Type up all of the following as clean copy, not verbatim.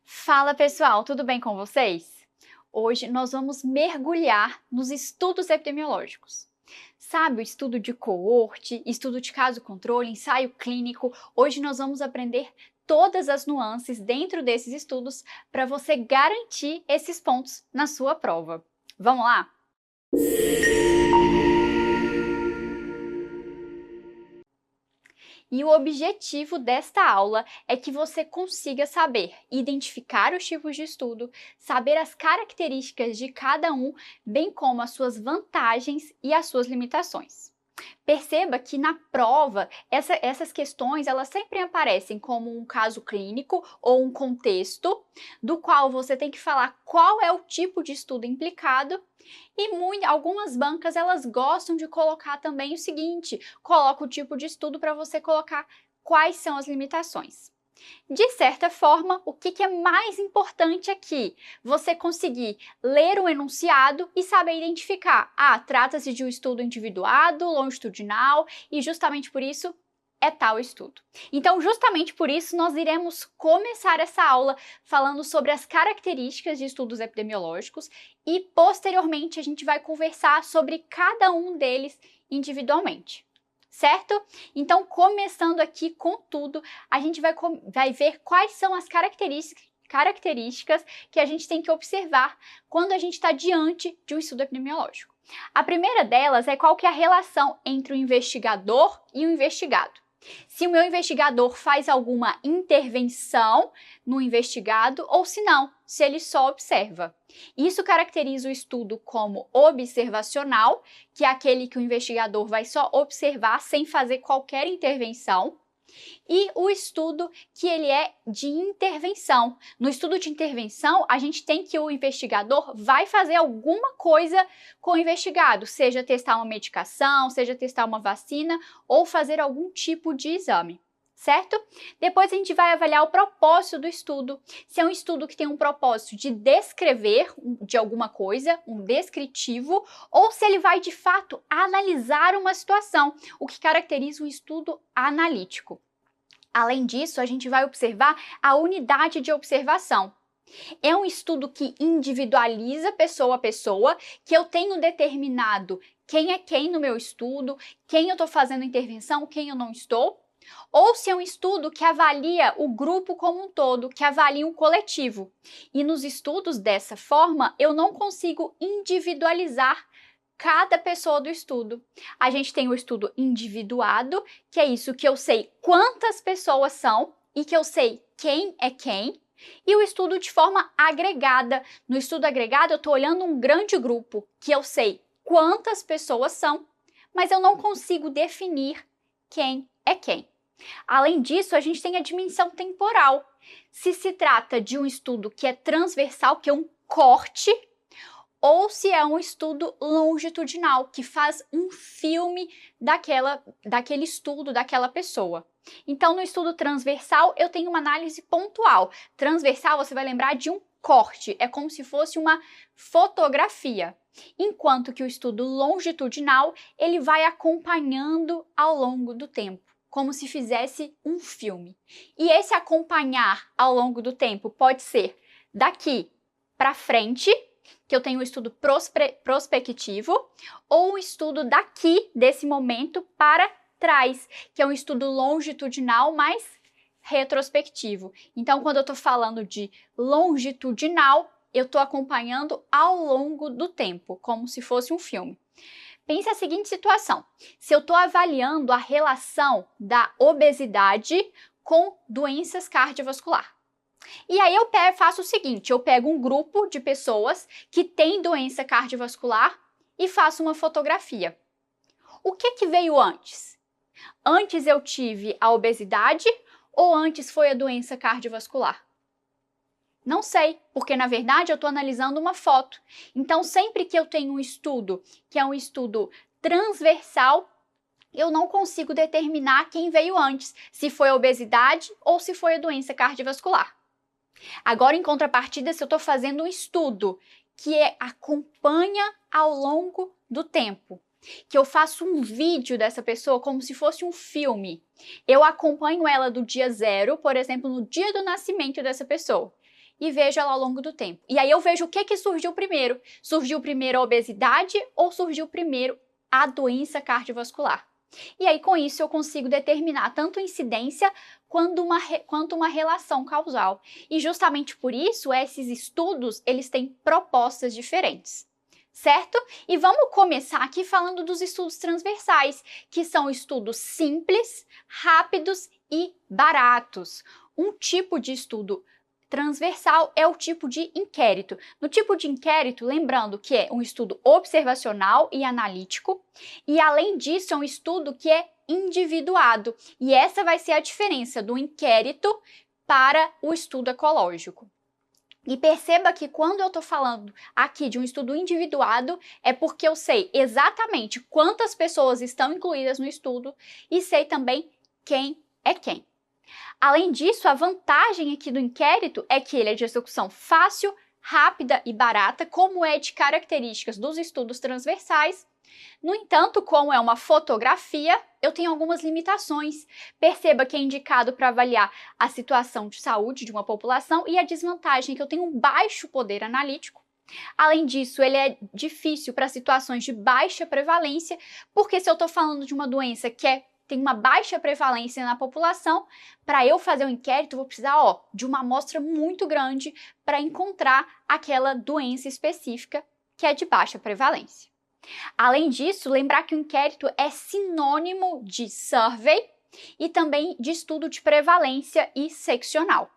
Fala pessoal, tudo bem com vocês? Hoje nós vamos mergulhar nos estudos epidemiológicos. Sabe, o estudo de coorte, estudo de caso controle, ensaio clínico. Hoje nós vamos aprender todas as nuances dentro desses estudos para você garantir esses pontos na sua prova. Vamos lá? E o objetivo desta aula é que você consiga saber identificar os tipos de estudo, saber as características de cada um, bem como as suas vantagens e as suas limitações. Perceba que na prova, essas questões elas sempre aparecem como um caso clínico ou um contexto, do qual você tem que falar qual é o tipo de estudo implicado. E algumas bancas elas gostam de colocar também o seguinte, coloca o tipo de estudo para você colocar quais são as limitações. De certa forma, o que é mais importante aqui? Você conseguir ler o enunciado e saber identificar. Trata-se de um estudo individuado, longitudinal, e justamente por isso é tal estudo. Então, justamente por isso, nós iremos começar essa aula falando sobre as características de estudos epidemiológicos e, posteriormente, a gente vai conversar sobre cada um deles individualmente. Certo? Então, começando aqui com tudo, a gente vai ver quais são as características que a gente tem que observar quando a gente está diante de um estudo epidemiológico. A primeira delas é qual que é a relação entre o investigador e o investigado. Se o meu investigador faz alguma intervenção no investigado ou se não, se ele só observa. Isso caracteriza o estudo como observacional, que é aquele que o investigador vai só observar sem fazer qualquer intervenção, e o estudo que ele é de intervenção. No estudo de intervenção, a gente tem que o investigador vai fazer alguma coisa com o investigado, seja testar uma medicação, seja testar uma vacina ou fazer algum tipo de exame. Certo? Depois a gente vai avaliar o propósito do estudo. Se é um estudo que tem um propósito de descrever de alguma coisa, um descritivo, ou se ele vai de fato analisar uma situação, o que caracteriza um estudo analítico. Além disso, a gente vai observar a unidade de observação. É um estudo que individualiza pessoa a pessoa, que eu tenho determinado quem é quem no meu estudo, quem eu estou fazendo intervenção, quem eu não estou, ou se é um estudo que avalia o grupo como um todo, que avalia um coletivo. E nos estudos dessa forma, eu não consigo individualizar cada pessoa do estudo. A gente tem o estudo individuado, que é isso que eu sei quantas pessoas são e que eu sei quem é quem, e o estudo de forma agregada. No estudo agregado, eu estou olhando um grande grupo, que eu sei quantas pessoas são, mas eu não consigo definir quem é quem. Além disso, a gente tem a dimensão temporal. Se trata de um estudo que é transversal, que é um corte, ou se é um estudo longitudinal, que faz um filme daquele estudo, daquela pessoa. Então, no estudo transversal, eu tenho uma análise pontual. Transversal, você vai lembrar de um corte, é como se fosse uma fotografia. Enquanto que o estudo longitudinal, ele vai acompanhando ao longo do tempo, como se fizesse um filme. E esse acompanhar ao longo do tempo pode ser daqui para frente, que eu tenho um estudo prospectivo, ou um estudo daqui, desse momento, para trás, que é um estudo longitudinal, mais retrospectivo. Então, quando eu estou falando de longitudinal, eu estou acompanhando ao longo do tempo, como se fosse um filme. Pense a seguinte situação: se eu estou avaliando a relação da obesidade com doenças cardiovasculares. E aí eu faço o seguinte, eu pego um grupo de pessoas que tem doença cardiovascular e faço uma fotografia. O que veio antes? Antes eu tive a obesidade ou antes foi a doença cardiovascular? Não sei, porque na verdade eu estou analisando uma foto. Então sempre que eu tenho um estudo que é um estudo transversal, eu não consigo determinar quem veio antes, se foi a obesidade ou se foi a doença cardiovascular. Agora, em contrapartida, se eu estou fazendo um estudo que acompanha ao longo do tempo, que eu faço um vídeo dessa pessoa como se fosse um filme, eu acompanho ela do dia zero, por exemplo, no dia do nascimento dessa pessoa, e vejo ela ao longo do tempo. E aí eu vejo o que surgiu primeiro. Surgiu primeiro a obesidade ou surgiu primeiro a doença cardiovascular? E aí, com isso, eu consigo determinar tanto incidência quanto uma relação causal. E justamente por isso, esses estudos, eles têm propostas diferentes. Certo? E vamos começar aqui falando dos estudos transversais, que são estudos simples, rápidos e baratos. Um tipo de estudo transversal é o tipo de inquérito. No tipo de inquérito, lembrando que é um estudo observacional e analítico, e além disso é um estudo que é individuado. E essa vai ser a diferença do inquérito para o estudo ecológico. E perceba que quando eu estou falando aqui de um estudo individuado, é porque eu sei exatamente quantas pessoas estão incluídas no estudo e sei também quem é quem. Além disso, a vantagem aqui do inquérito é que ele é de execução fácil, rápida e barata, como é de características dos estudos transversais. No entanto, como é uma fotografia, eu tenho algumas limitações. Perceba que é indicado para avaliar a situação de saúde de uma população e a desvantagem é que eu tenho um baixo poder analítico. Além disso, ele é difícil para situações de baixa prevalência, porque se eu estou falando de uma doença que tem uma baixa prevalência na população, para eu fazer um inquérito, eu vou precisar de uma amostra muito grande para encontrar aquela doença específica que é de baixa prevalência. Além disso, lembrar que o inquérito é sinônimo de survey e também de estudo de prevalência e seccional.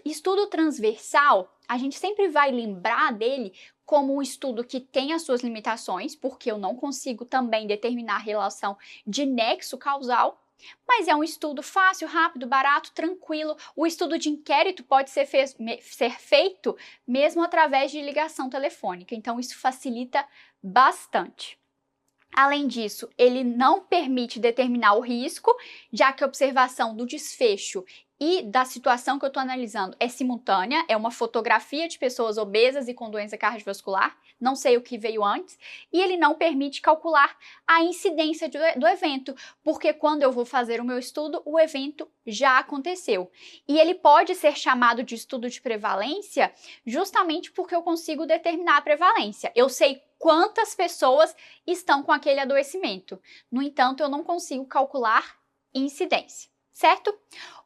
Estudo transversal, a gente sempre vai lembrar dele como um estudo que tem as suas limitações, porque eu não consigo também determinar a relação de nexo causal, mas é um estudo fácil, rápido, barato, tranquilo. O estudo de inquérito pode ser feito mesmo através de ligação telefônica, então isso facilita bastante. Além disso, ele não permite determinar o risco, já que a observação do desfecho e da situação que eu estou analisando é simultânea, é uma fotografia de pessoas obesas e com doença cardiovascular, não sei o que veio antes, e ele não permite calcular a incidência do evento, porque quando eu vou fazer o meu estudo, o evento já aconteceu. E ele pode ser chamado de estudo de prevalência justamente porque eu consigo determinar a prevalência. Eu sei quantas pessoas estão com aquele adoecimento. No entanto, eu não consigo calcular incidência, certo?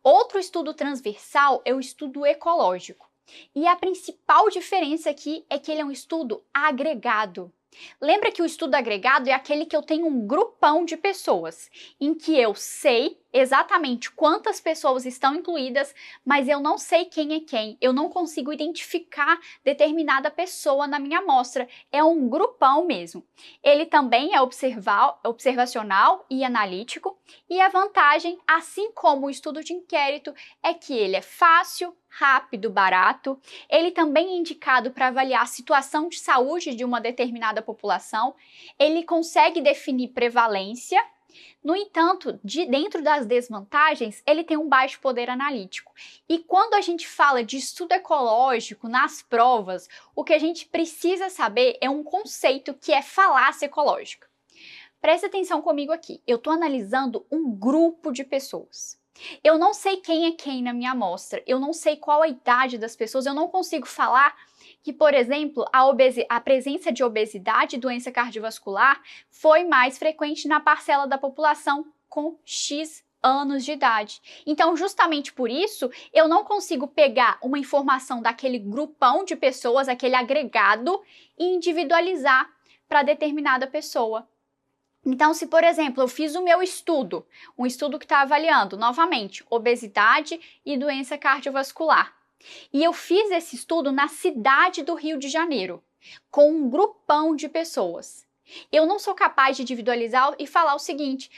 Outro estudo transversal é o estudo ecológico. E a principal diferença aqui é que ele é um estudo agregado. Lembra que o estudo agregado é aquele que eu tenho um grupão de pessoas, em que eu sei exatamente quantas pessoas estão incluídas, mas eu não sei quem é quem, eu não consigo identificar determinada pessoa na minha amostra, é um grupão mesmo. Ele também é observacional e analítico, e a vantagem, assim como o estudo de inquérito, é que ele é fácil, rápido, barato. Ele também é indicado para avaliar a situação de saúde de uma determinada população. Ele consegue definir prevalência. No entanto, dentro das desvantagens, ele tem um baixo poder analítico. E quando a gente fala de estudo ecológico nas provas, o que a gente precisa saber é um conceito que é falácia ecológica. Preste atenção comigo aqui. Eu estou analisando um grupo de pessoas. Eu não sei quem é quem na minha amostra, eu não sei qual a idade das pessoas, eu não consigo falar que, por exemplo, a presença de obesidade e doença cardiovascular foi mais frequente na parcela da população com X anos de idade. Então, justamente por isso, eu não consigo pegar uma informação daquele grupão de pessoas, aquele agregado, e individualizar para determinada pessoa. Então, se, por exemplo, eu fiz o meu estudo, um estudo que está avaliando, novamente, obesidade e doença cardiovascular, e eu fiz esse estudo na cidade do Rio de Janeiro, com um grupão de pessoas. Eu não sou capaz de individualizar e falar o seguinte: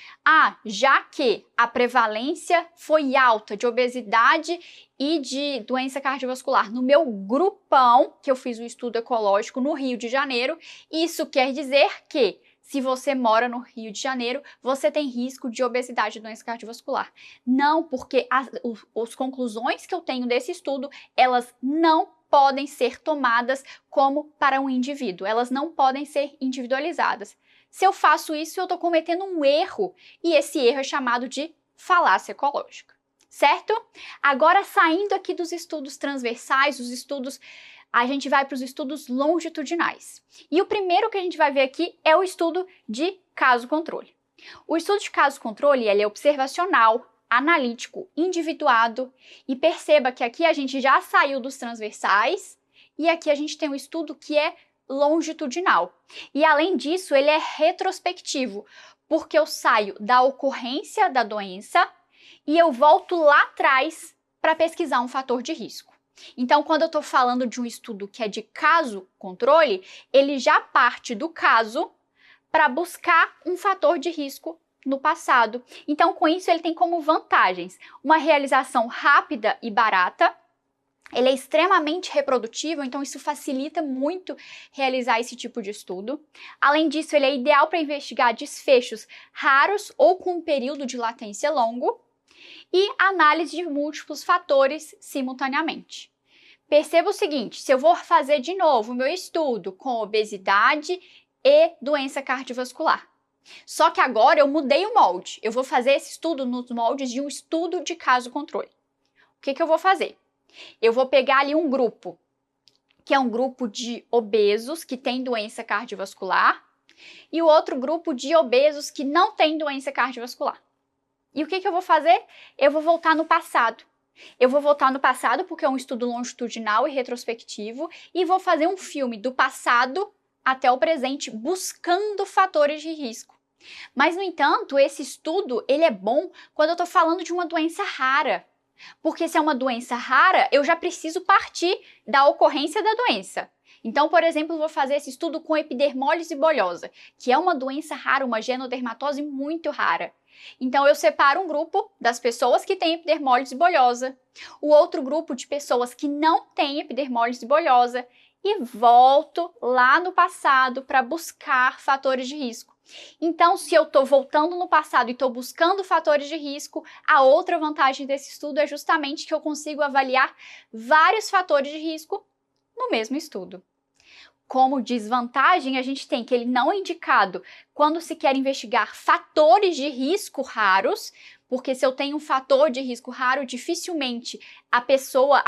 já que a prevalência foi alta de obesidade e de doença cardiovascular no meu grupão, que eu fiz o estudo ecológico no Rio de Janeiro, isso quer dizer que se você mora no Rio de Janeiro, você tem risco de obesidade e doença cardiovascular. Não, porque as conclusões que eu tenho desse estudo, elas não podem ser tomadas como para um indivíduo, elas não podem ser individualizadas. Se eu faço isso, eu estou cometendo um erro, e esse erro é chamado de falácia ecológica, certo? Agora, saindo aqui dos estudos transversais, a gente vai para os estudos longitudinais. E o primeiro que a gente vai ver aqui é o estudo de caso-controle. O estudo de caso-controle, ele é observacional, analítico, individuado, e perceba que aqui a gente já saiu dos transversais e aqui a gente tem um estudo que é longitudinal. E além disso, ele é retrospectivo, porque eu saio da ocorrência da doença e eu volto lá atrás para pesquisar um fator de risco. Então, quando eu estou falando de um estudo que é de caso-controle, ele já parte do caso para buscar um fator de risco no passado. Então, com isso, ele tem como vantagens uma realização rápida e barata. Ele é extremamente reprodutivo, então isso facilita muito realizar esse tipo de estudo. Além disso, ele é ideal para investigar desfechos raros ou com um período de latência longo e análise de múltiplos fatores simultaneamente. Perceba o seguinte, se eu vou fazer de novo o meu estudo com obesidade e doença cardiovascular, só que agora eu mudei o molde, eu vou fazer esse estudo nos moldes de um estudo de caso-controle. O que eu vou fazer? Eu vou pegar ali um grupo, que é um grupo de obesos que tem doença cardiovascular, e o outro grupo de obesos que não tem doença cardiovascular. E o que eu vou fazer? Eu vou voltar no passado. Eu vou voltar no passado porque é um estudo longitudinal e retrospectivo e vou fazer um filme do passado até o presente buscando fatores de risco. Mas, no entanto, esse estudo ele é bom quando eu estou falando de uma doença rara. Porque se é uma doença rara, eu já preciso partir da ocorrência da doença. Então, por exemplo, eu vou fazer esse estudo com epidermólise bulhosa, que é uma doença rara, uma genodermatose muito rara. Então, eu separo um grupo das pessoas que têm epidermólise bulhosa, o outro grupo de pessoas que não têm epidermólise bulhosa e volto lá no passado para buscar fatores de risco. Então, se eu estou voltando no passado e estou buscando fatores de risco, a outra vantagem desse estudo é justamente que eu consigo avaliar vários fatores de risco no mesmo estudo. Como desvantagem, a gente tem que ele não é indicado quando se quer investigar fatores de risco raros, porque se eu tenho um fator de risco raro, dificilmente a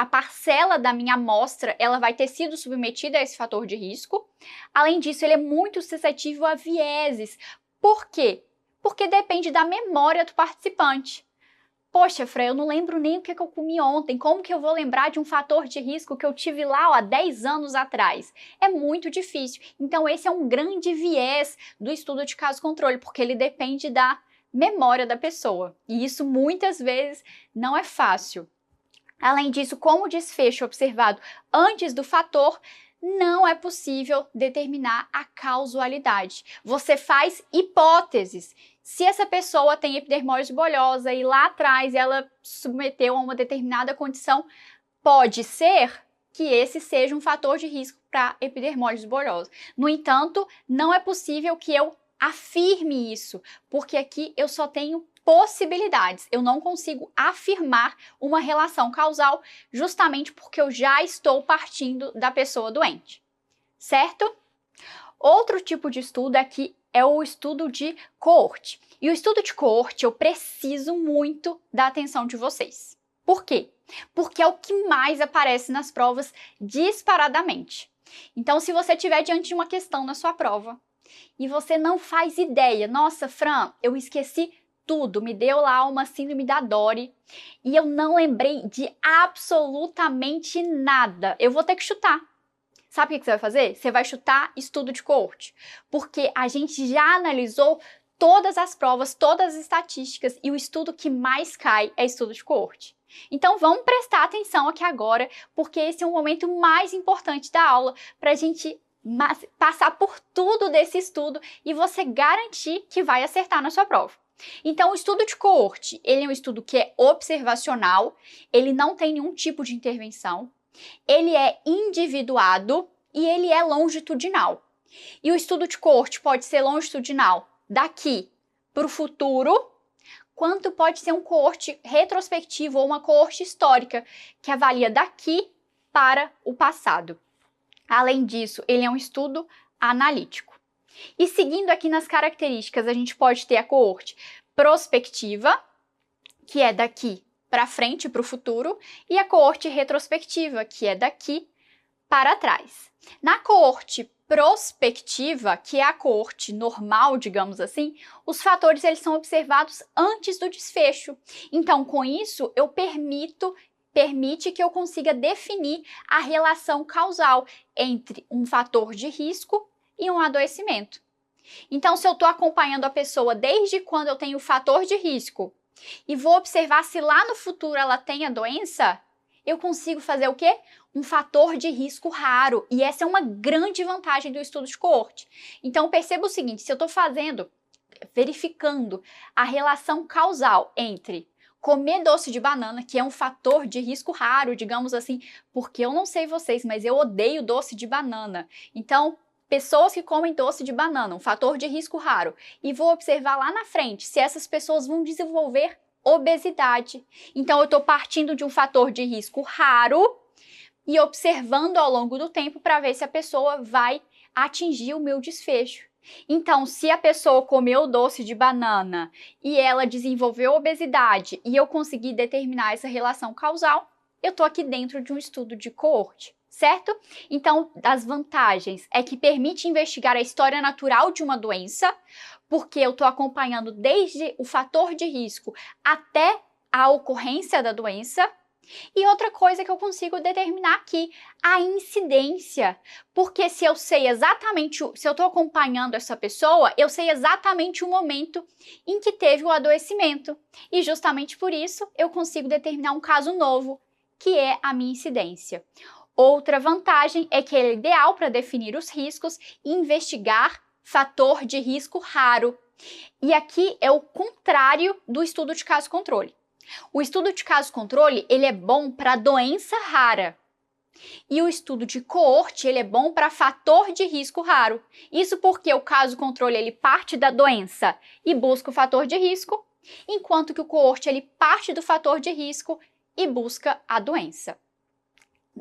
parcela da minha amostra, ela vai ter sido submetida a esse fator de risco. Além disso, ele é muito suscetível a vieses. Por quê? Porque depende da memória do participante. Poxa, Fran, eu não lembro nem o que eu comi ontem, como que eu vou lembrar de um fator de risco que eu tive lá há 10 anos atrás? É muito difícil. Então, esse é um grande viés do estudo de caso-controle, porque ele depende da memória da pessoa. E isso, muitas vezes, não é fácil. Além disso, como o desfecho observado antes do fator, não é possível determinar a causalidade. Você faz hipóteses. Se essa pessoa tem epidermólise bulhosa e lá atrás ela submeteu a uma determinada condição, pode ser que esse seja um fator de risco para epidermólise bulhosa. No entanto, não é possível que eu afirme isso, porque aqui eu só tenho possibilidades. Eu não consigo afirmar uma relação causal justamente porque eu já estou partindo da pessoa doente, certo? Outro tipo de estudo aqui é o estudo de coorte. E o estudo de coorte eu preciso muito da atenção de vocês. Por quê? Porque é o que mais aparece nas provas disparadamente. Então, se você estiver diante de uma questão na sua prova e você não faz ideia, nossa, Fran, eu esqueci tudo, me deu lá uma síndrome da Dory e eu não lembrei de absolutamente nada, eu vou ter que chutar. Sabe o que você vai fazer? Você vai chutar estudo de coorte, porque a gente já analisou todas as provas, todas as estatísticas e o estudo que mais cai é estudo de coorte. Então vamos prestar atenção aqui agora, porque esse é o momento mais importante da aula para a gente passar por tudo desse estudo e você garantir que vai acertar na sua prova. Então, o estudo de coorte, ele é um estudo que é observacional, ele não tem nenhum tipo de intervenção, ele é individuado e ele é longitudinal. E o estudo de coorte pode ser longitudinal daqui para o futuro, quanto pode ser um coorte retrospectivo ou uma coorte histórica, que avalia daqui para o passado. Além disso, ele é um estudo analítico. E seguindo aqui nas características, a gente pode ter a coorte prospectiva, que é daqui para frente, para o futuro, e a coorte retrospectiva, que é daqui para trás. Na coorte prospectiva, que é a coorte normal, digamos assim, os fatores eles são observados antes do desfecho. Então, com isso, permite que eu consiga definir a relação causal entre um fator de risco e um adoecimento. Então, se eu estou acompanhando a pessoa desde quando eu tenho o fator de risco e vou observar se lá no futuro ela tem a doença, eu consigo fazer o quê? Um fator de risco raro. E essa é uma grande vantagem do estudo de coorte. Então, perceba o seguinte, se eu estou verificando a relação causal entre comer doce de banana, que é um fator de risco raro, digamos assim, porque eu não sei vocês, mas eu odeio doce de banana. Então, pessoas que comem doce de banana, um fator de risco raro, e vou observar lá na frente se essas pessoas vão desenvolver obesidade. Então, eu estou partindo de um fator de risco raro e observando ao longo do tempo para ver se a pessoa vai atingir o meu desfecho. Então, se a pessoa comeu doce de banana e ela desenvolveu obesidade e eu consegui determinar essa relação causal, eu estou aqui dentro de um estudo de coorte, certo? Então, as vantagens é que permite investigar a história natural de uma doença, porque eu estou acompanhando desde o fator de risco até a ocorrência da doença. E outra coisa que eu consigo determinar aqui, a incidência. Porque se eu sei exatamente, se eu estou acompanhando essa pessoa, eu sei exatamente o momento em que teve o adoecimento. E justamente por isso eu consigo determinar um caso novo, que é a minha incidência. Outra vantagem é que ele é ideal para definir os riscos e investigar fator de risco raro. E aqui é o contrário do estudo de caso-controle. O estudo de caso-controle, ele é bom para doença rara. E o estudo de coorte, ele é bom para fator de risco raro. Isso porque o caso-controle, ele parte da doença e busca o fator de risco, enquanto que o coorte, ele parte do fator de risco e busca a doença.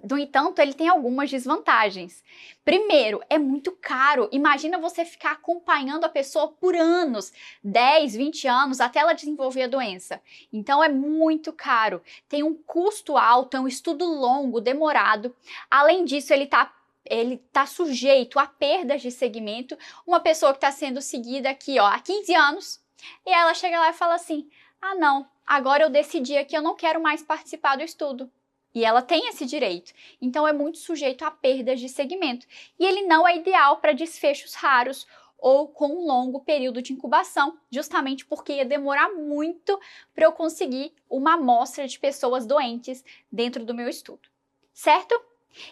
No entanto, ele tem algumas desvantagens. Primeiro, é muito caro. Imagina você ficar acompanhando a pessoa por anos, 10, 20 anos, até ela desenvolver a doença. Então, é muito caro. Tem um custo alto, é um estudo longo, demorado. Além disso, ele tá sujeito a perdas de segmento. Uma pessoa que está sendo seguida aqui, ó, há 15 anos, e ela chega lá e fala assim, ah não, agora eu decidi que eu não quero mais participar do estudo. E ela tem esse direito, então é muito sujeito a perdas de segmento. E ele não é ideal para desfechos raros ou com um longo período de incubação, justamente porque ia demorar muito para eu conseguir uma amostra de pessoas doentes dentro do meu estudo, certo?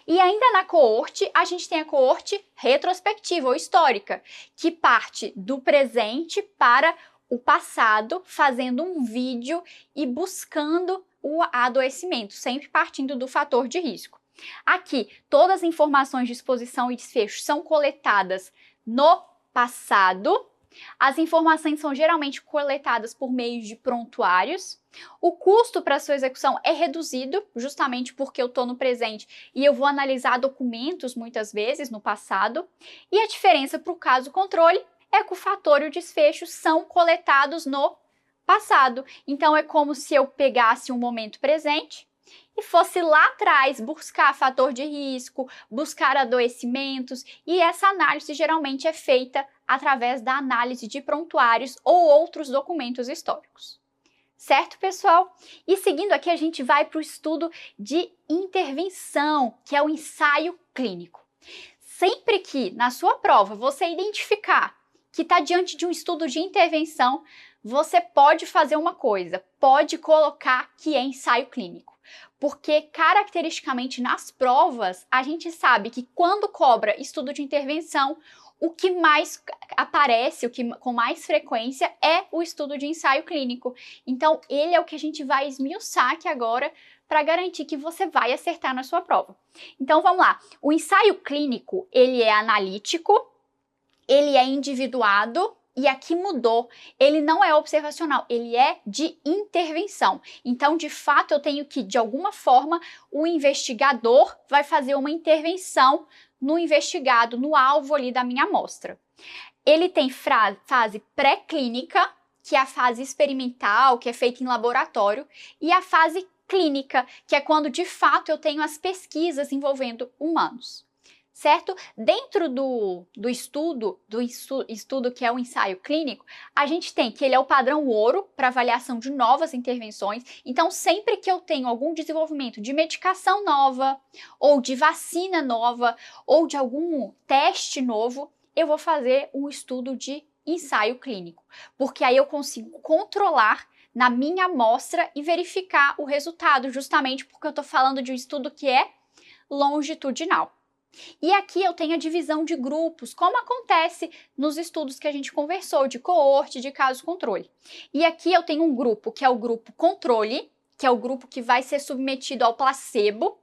E ainda na coorte, a gente tem a coorte retrospectiva ou histórica, que parte do presente para o passado, fazendo um vídeo e buscando o adoecimento, sempre partindo do fator de risco. Aqui, todas as informações de exposição e desfecho são coletadas no passado. As informações são geralmente coletadas por meio de prontuários. O custo para sua execução é reduzido, justamente porque eu estou no presente e eu vou analisar documentos muitas vezes no passado. E a diferença para o caso controle é que o fator e o desfecho são coletados no passado. Então, é como se eu pegasse um momento presente e fosse lá atrás buscar fator de risco, buscar adoecimentos, e essa análise geralmente é feita através da análise de prontuários ou outros documentos históricos. Certo, pessoal? E seguindo aqui, a gente vai para o estudo de intervenção, que é o ensaio clínico. Sempre que na sua prova você identificar que está diante de um estudo de intervenção, você pode fazer uma coisa, pode colocar que é ensaio clínico. Porque, caracteristicamente, nas provas, a gente sabe que quando cobra estudo de intervenção, o que mais aparece, o que com mais frequência, é o estudo de ensaio clínico. Então, ele é o que a gente vai esmiuçar aqui agora para garantir que você vai acertar na sua prova. Então, vamos lá. O ensaio clínico, ele é analítico, ele é individuado, e aqui mudou, ele não é observacional, ele é de intervenção. Então, de fato, eu tenho que, de alguma forma, o investigador vai fazer uma intervenção no investigado, no alvo ali da minha amostra. Ele tem fase pré-clínica, que é a fase experimental, que é feita em laboratório, e a fase clínica, que é quando de fato eu tenho as pesquisas envolvendo humanos. Certo? Dentro do estudo que é o ensaio clínico, a gente tem que ele é o padrão ouro para avaliação de novas intervenções. Então, sempre que eu tenho algum desenvolvimento de medicação nova, ou de vacina nova, ou de algum teste novo, eu vou fazer um estudo de ensaio clínico, porque aí eu consigo controlar na minha amostra e verificar o resultado, justamente porque eu estou falando de um estudo que é longitudinal. E aqui eu tenho a divisão de grupos, como acontece nos estudos que a gente conversou, de coorte, de caso controle. E aqui eu tenho um grupo que é o grupo controle, que é o grupo que vai ser submetido ao placebo,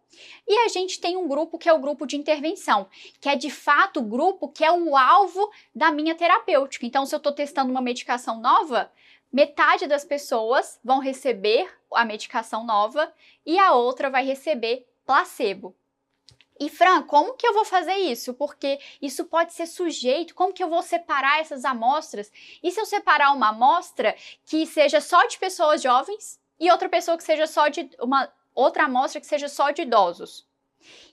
e a gente tem um grupo que é o grupo de intervenção, que é de fato o grupo que é o alvo da minha terapêutica. Então, se eu estou testando uma medicação nova, metade das pessoas vão receber a medicação nova e a outra vai receber placebo. E Fran, como que eu vou fazer isso? Porque isso pode ser sujeito, como que eu vou separar essas amostras? E se eu separar uma amostra que seja só de pessoas jovens e outra pessoa que seja só de outra amostra que seja só de idosos?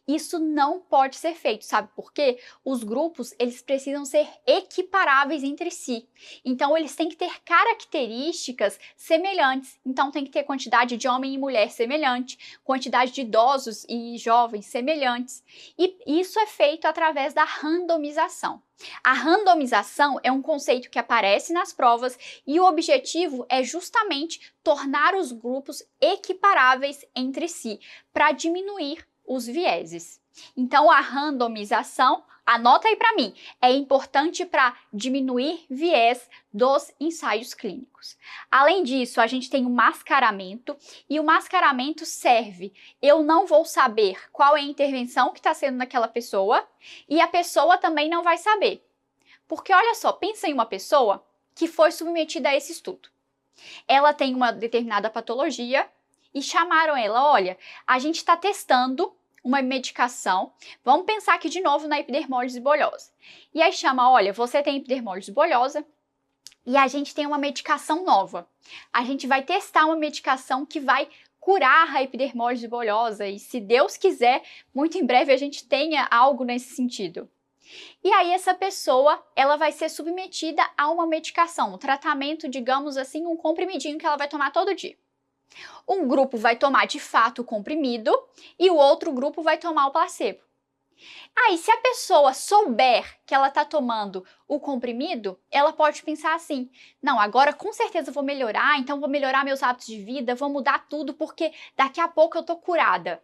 Isso não pode ser feito, sabe por quê? Os grupos, eles precisam ser equiparáveis entre si. Então, eles têm que ter características semelhantes. Então, tem que ter quantidade de homem e mulher semelhante, quantidade de idosos e jovens semelhantes. E isso é feito através da randomização. A randomização é um conceito que aparece nas provas e o objetivo é justamente tornar os grupos equiparáveis entre si, para diminuir os vieses. Então, a randomização, anota aí para mim, é importante para diminuir viés dos ensaios clínicos. Além disso, a gente tem o mascaramento, e o mascaramento serve, eu não vou saber qual é a intervenção que está sendo naquela pessoa, e a pessoa também não vai saber. Porque olha só, pensa em uma pessoa que foi submetida a esse estudo. Ela tem uma determinada patologia, e chamaram ela, olha, a gente está testando uma medicação, vamos pensar aqui de novo na epidermólise bulhosa. E aí chama, olha, você tem epidermólise bulhosa e a gente tem uma medicação nova. A gente vai testar uma medicação que vai curar a epidermólise bulhosa e se Deus quiser, muito em breve a gente tenha algo nesse sentido. E aí essa pessoa, ela vai ser submetida a uma medicação, um tratamento, digamos assim, um comprimidinho que ela vai tomar todo dia. Um grupo vai tomar de fato o comprimido e o outro grupo vai tomar o placebo. Aí, se a pessoa souber que ela está tomando o comprimido, ela pode pensar assim, não, agora com certeza eu vou melhorar, então vou melhorar meus hábitos de vida, vou mudar tudo porque daqui a pouco eu tô curada.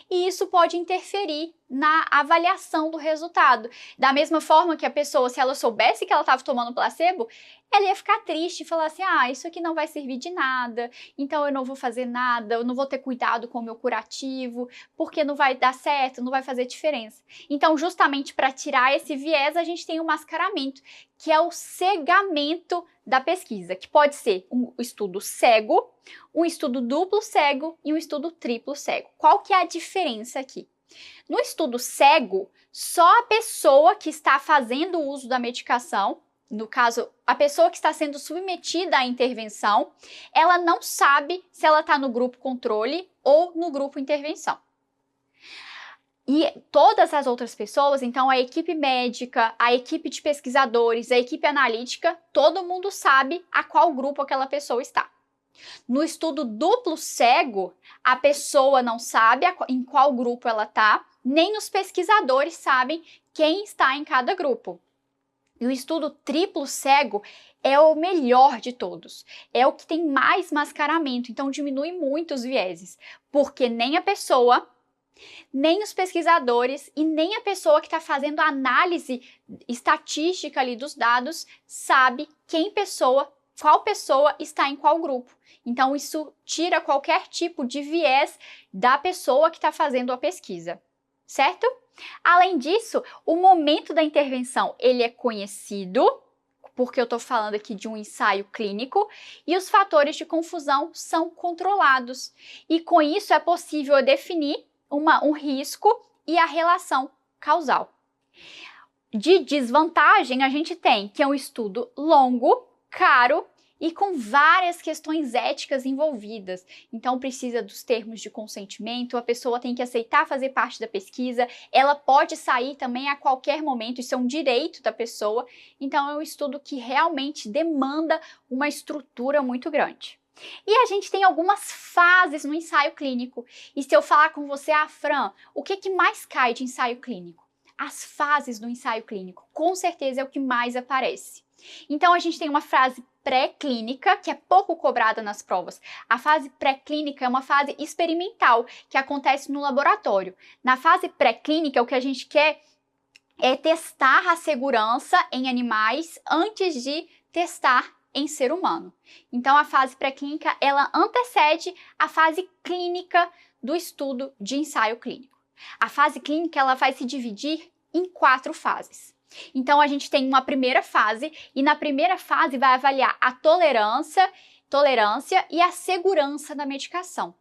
E isso pode interferir na avaliação do resultado. Da mesma forma que a pessoa, se ela soubesse que ela estava tomando placebo, ela ia ficar triste e falar assim, isso aqui não vai servir de nada, então eu não vou fazer nada, eu não vou ter cuidado com o meu curativo, porque não vai dar certo, não vai fazer diferença. Então, justamente para tirar esse viés, a gente tem o mascaramento, que é o cegamento da pesquisa, que pode ser um estudo cego, um estudo duplo cego e um estudo triplo cego. Qual que é a diferença aqui? No estudo cego, só a pessoa que está fazendo o uso da medicação, no caso, a pessoa que está sendo submetida à intervenção, ela não sabe se ela está no grupo controle ou no grupo intervenção. E todas as outras pessoas, então a equipe médica, a equipe de pesquisadores, a equipe analítica, todo mundo sabe a qual grupo aquela pessoa está. No estudo duplo cego, a pessoa não sabe em qual grupo ela está, nem os pesquisadores sabem quem está em cada grupo. E o estudo triplo cego é o melhor de todos, é o que tem mais mascaramento, então diminui muito os vieses, porque nem a pessoa, nem os pesquisadores e nem a pessoa que está fazendo a análise estatística ali dos dados sabe qual pessoa está em qual grupo. Então, isso tira qualquer tipo de viés da pessoa que está fazendo a pesquisa, certo? Além disso, o momento da intervenção, ele é conhecido, porque eu estou falando aqui de um ensaio clínico, e os fatores de confusão são controlados. E com isso é possível definir um risco e a relação causal. De desvantagem, a gente tem que é um estudo longo, caro e com várias questões éticas envolvidas. Então precisa dos termos de consentimento, a pessoa tem que aceitar fazer parte da pesquisa, ela pode sair também a qualquer momento, isso é um direito da pessoa. Então é um estudo que realmente demanda uma estrutura muito grande. E a gente tem algumas fases no ensaio clínico. E se eu falar com você, Fran, o que mais cai de ensaio clínico? As fases do ensaio clínico, com certeza é o que mais aparece. Então a gente tem uma fase pré-clínica, que é pouco cobrada nas provas. A fase pré-clínica é uma fase experimental, que acontece no laboratório. Na fase pré-clínica, o que a gente quer é testar a segurança em animais antes de testar em ser humano. Então a fase pré-clínica, ela antecede a fase clínica do estudo de ensaio clínico. A fase clínica, ela vai se dividir em 4 fases. Então a gente tem uma primeira fase e na primeira fase vai avaliar a tolerância e a segurança da medicação.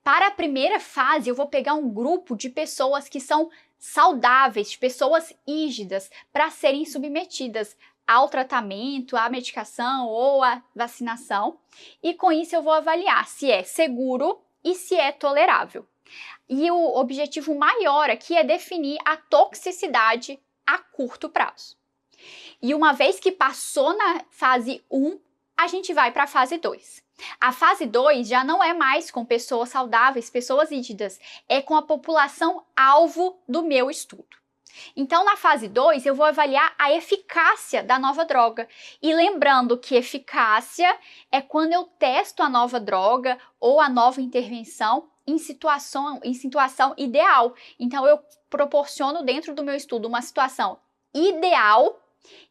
Para a primeira fase, eu vou pegar um grupo de pessoas que são saudáveis, de pessoas ígidas, para serem submetidas ao tratamento, à medicação ou à vacinação. E com isso eu vou avaliar se é seguro e se é tolerável. E o objetivo maior aqui é definir a toxicidade a curto prazo. E uma vez que passou na fase 1, a gente vai para a fase 2. A fase 2 já não é mais com pessoas saudáveis, pessoas ígidas, é com a população alvo do meu estudo. Então, na fase 2, eu vou avaliar a eficácia da nova droga. E lembrando que eficácia é quando eu testo a nova droga ou a nova intervenção em situação ideal. Então, eu proporciono dentro do meu estudo uma situação ideal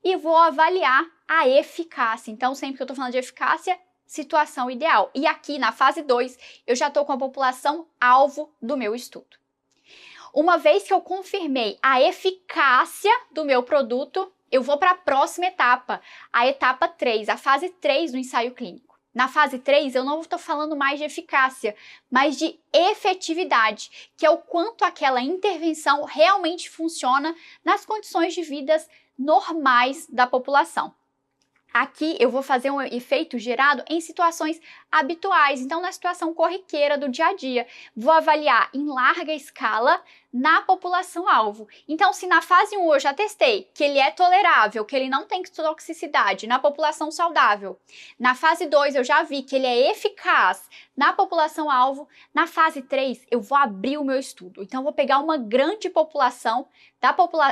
e vou avaliar a eficácia. Então, sempre que eu estou falando de eficácia, situação ideal. E aqui, na fase 2, eu já estou com a população alvo do meu estudo. Uma vez que eu confirmei a eficácia do meu produto, eu vou para a próxima etapa, a etapa 3, a fase 3 do ensaio clínico. Na fase 3, eu não estou falando mais de eficácia, mas de efetividade, que é o quanto aquela intervenção realmente funciona nas condições de vidas normais da população. Aqui eu vou fazer um efeito gerado em situações habituais, então na situação corriqueira do dia a dia. Vou avaliar em larga escala na população-alvo. Então, se na fase 1 eu já testei que ele é tolerável, que ele não tem toxicidade na população saudável, na fase 2 eu já vi que ele é eficaz na população-alvo, na fase 3 eu vou abrir o meu estudo. Então, eu vou pegar uma grande população,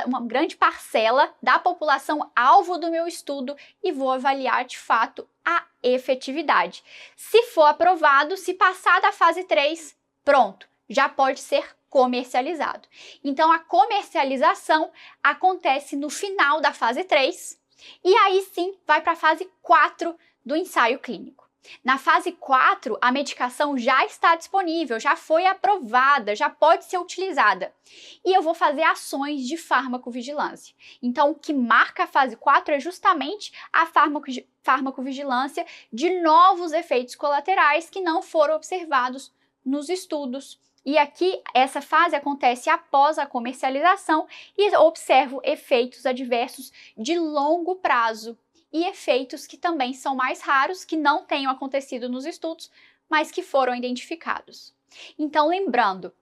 uma grande parcela da população alvo do meu estudo e vou avaliar de fato a efetividade. Se for aprovado, se passar da fase 3, pronto, já pode ser comercializado. Então, a comercialização acontece no final da fase 3 e aí sim vai para a fase 4 do ensaio clínico. Na fase 4, a medicação já está disponível, já foi aprovada, já pode ser utilizada. E eu vou fazer ações de farmacovigilância. Então, o que marca a fase 4 é justamente a farmacovigilância de novos efeitos colaterais que não foram observados nos estudos. E aqui, essa fase acontece após a comercialização e observo efeitos adversos de longo prazo e efeitos que também são mais raros, que não tenham acontecido nos estudos, mas que foram identificados. Então, lembrando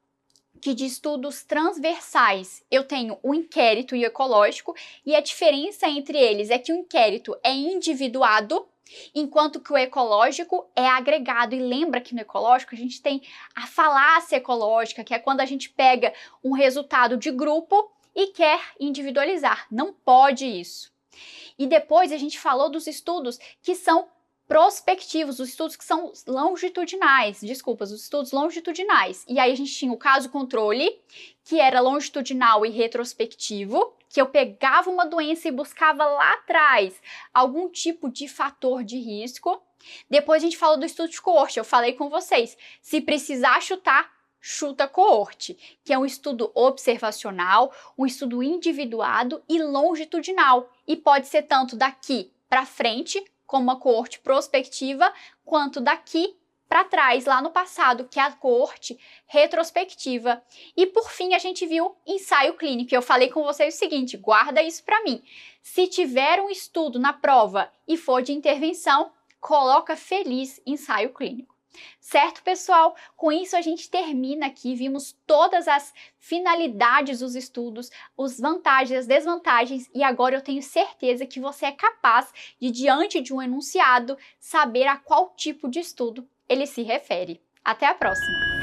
que de estudos transversais eu tenho o inquérito e o ecológico, e a diferença entre eles é que o inquérito é individuado, enquanto que o ecológico é agregado. E lembra que no ecológico a gente tem a falácia ecológica, que é quando a gente pega um resultado de grupo e quer individualizar. Não pode isso. E depois a gente falou dos estudos que são prospectivos, os estudos que são longitudinais, os estudos longitudinais. E aí a gente tinha o caso controle, que era longitudinal e retrospectivo, que eu pegava uma doença e buscava lá atrás algum tipo de fator de risco. Depois a gente falou do estudo de coorte, eu falei com vocês, se precisar chutar, chuta coorte, que é um estudo observacional, um estudo individuado e longitudinal. E pode ser tanto daqui para frente, como uma coorte prospectiva, quanto daqui para trás, lá no passado, que é a coorte retrospectiva. E por fim, a gente viu ensaio clínico. Eu falei com vocês o seguinte, guarda isso para mim. Se tiver um estudo na prova e for de intervenção, coloca feliz ensaio clínico. Certo, pessoal? Com isso a gente termina aqui, vimos todas as finalidades dos estudos, as vantagens, as desvantagens, e agora eu tenho certeza que você é capaz de, diante de um enunciado, saber a qual tipo de estudo ele se refere. Até a próxima!